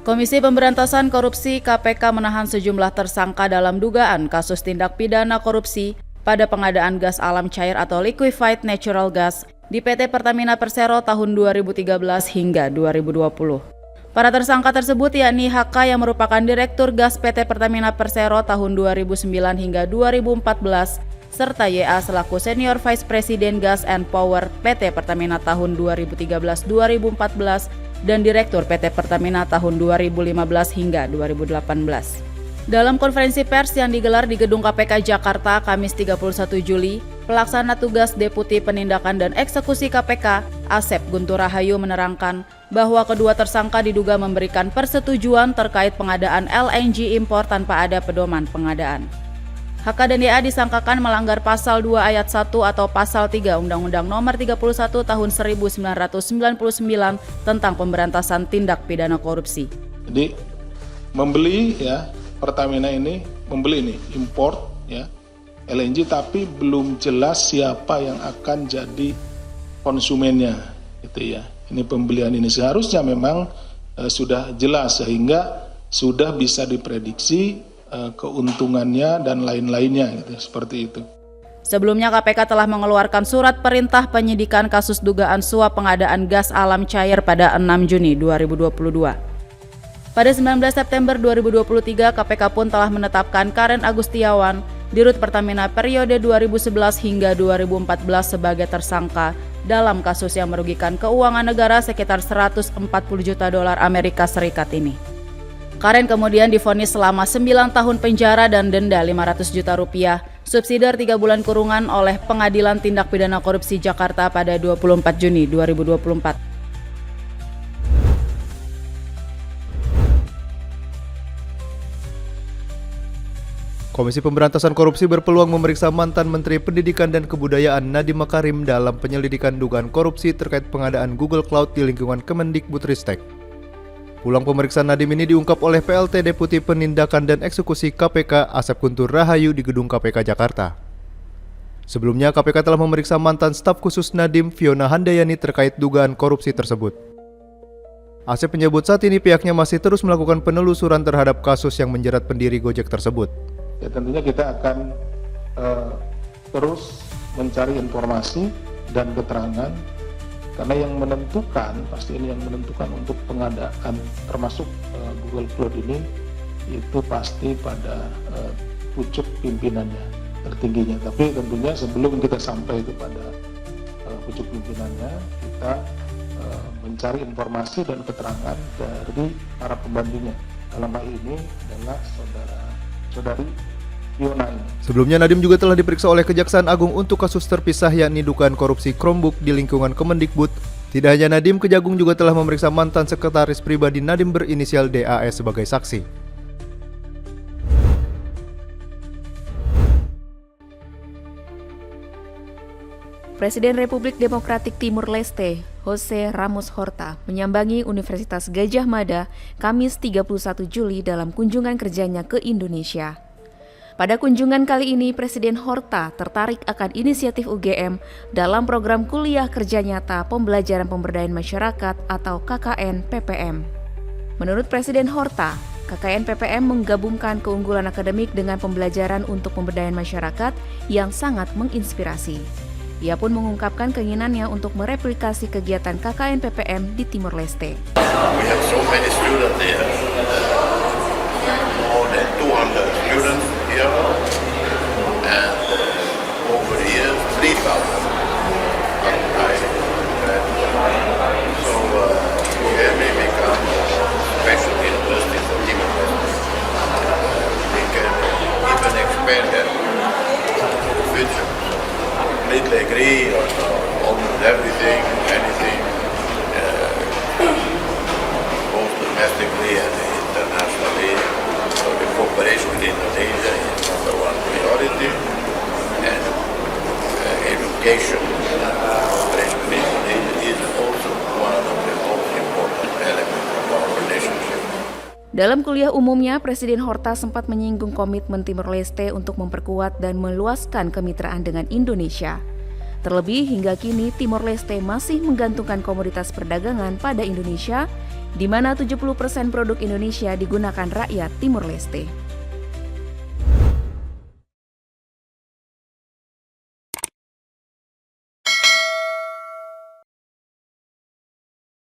Komisi Pemberantasan Korupsi (KPK) menahan sejumlah tersangka dalam dugaan kasus tindak pidana korupsi pada pengadaan gas alam cair atau liquefied natural gas di PT Pertamina Persero tahun 2013 hingga 2020. Para tersangka tersebut yakni HK yang merupakan Direktur Gas PT Pertamina Persero tahun 2009 hingga 2014, serta YA selaku Senior Vice President Gas and Power PT Pertamina tahun 2013-2014 dan Direktur PT Pertamina tahun 2015 hingga 2018. Dalam konferensi pers yang digelar di Gedung KPK Jakarta Kamis 31 Juli, Pelaksana Tugas Deputi Penindakan dan Eksekusi KPK, Asep Guntur Rahayu menerangkan bahwa kedua tersangka diduga memberikan persetujuan terkait pengadaan LNG impor tanpa ada pedoman pengadaan. HK dan YA disangkakan melanggar Pasal 2 Ayat 1 atau Pasal 3 Undang-Undang Nomor 31 Tahun 1999 tentang Pemberantasan Tindak Pidana Korupsi. Jadi membeli ya, Pertamina ini membeli nih import ya LNG, tapi belum jelas siapa yang akan jadi konsumennya gitu ya. Ini pembelian ini seharusnya memang sudah jelas sehingga sudah bisa diprediksi keuntungannya dan lain-lainnya gitu, seperti itu. Sebelumnya KPK telah mengeluarkan surat perintah penyidikan kasus dugaan suap pengadaan gas alam cair pada 6 Juni 2022. Pada 19 September 2023, KPK pun telah menetapkan Karen Agustiawan, Dirut Pertamina periode 2011 hingga 2014 sebagai tersangka dalam kasus yang merugikan keuangan negara sekitar 140 juta dolar Amerika Serikat ini. Karen kemudian divonis selama 9 tahun penjara dan denda 500 juta rupiah, subsidiar 3 bulan kurungan oleh Pengadilan Tindak Pidana Korupsi Jakarta pada 24 Juni 2024. Komisi Pemberantasan Korupsi berpeluang memeriksa mantan Menteri Pendidikan dan Kebudayaan Nadiem Makarim dalam penyelidikan dugaan korupsi terkait pengadaan Google Cloud di lingkungan Kemendikbudristek. Pulang pemeriksaan Nadiem ini diungkap oleh PLT Deputi Penindakan dan Eksekusi KPK Asep Guntur Rahayu di Gedung KPK Jakarta. Sebelumnya KPK telah memeriksa mantan staf khusus Nadiem Fiona Handayani terkait dugaan korupsi tersebut. Asep menyebut saat ini pihaknya masih terus melakukan penelusuran terhadap kasus yang menjerat pendiri Gojek tersebut. Ya tentunya kita akan terus mencari informasi dan keterangan, karena yang menentukan, pasti ini yang menentukan untuk pengadaan termasuk Google Cloud ini, itu pasti pada pucuk pimpinannya tertingginya. Tapi tentunya sebelum kita sampai kepada pucuk pimpinannya, kita mencari informasi dan keterangan dari para pembantunya. Dalam hal ini adalah saudari Fiona ini. Sebelumnya Nadiem juga telah diperiksa oleh Kejaksaan Agung untuk kasus terpisah yakni dugaan korupsi Chromebook di lingkungan Kemendikbud. Tidak hanya Nadiem, Kejagung juga telah memeriksa mantan sekretaris pribadi Nadiem berinisial DAS sebagai saksi. Presiden Republik Demokratik Timur Leste, Jose Ramos Horta, menyambangi Universitas Gadjah Mada Kamis 31 Juli dalam kunjungan kerjanya ke Indonesia. Pada kunjungan kali ini, Presiden Horta tertarik akan inisiatif UGM dalam program kuliah kerja nyata pembelajaran pemberdayaan masyarakat atau KKN PPM. Menurut Presiden Horta, KKN PPM menggabungkan keunggulan akademik dengan pembelajaran untuk pemberdayaan masyarakat yang sangat menginspirasi. Ia pun mengungkapkan keinginannya untuk mereplikasi kegiatan KKN PPM di Timor Leste. We have so many students there, more than 200 students here, and over the years 3,000. So here may become special university for Timor Leste. We can even expand that to the future. Completely agree on almost everything, anything, both domestically and internationally. So the cooperation with Indonesia is number one priority, and education, cooperation with Indonesia is also one of the most important elements of our relationship. Dalam kuliah umumnya, Presiden Horta sempat menyinggung komitmen Timor Leste untuk memperkuat dan meluaskan kemitraan dengan Indonesia. Terlebih hingga kini Timor Leste masih menggantungkan komoditas perdagangan pada Indonesia di mana 70% produk Indonesia digunakan rakyat Timur Leste.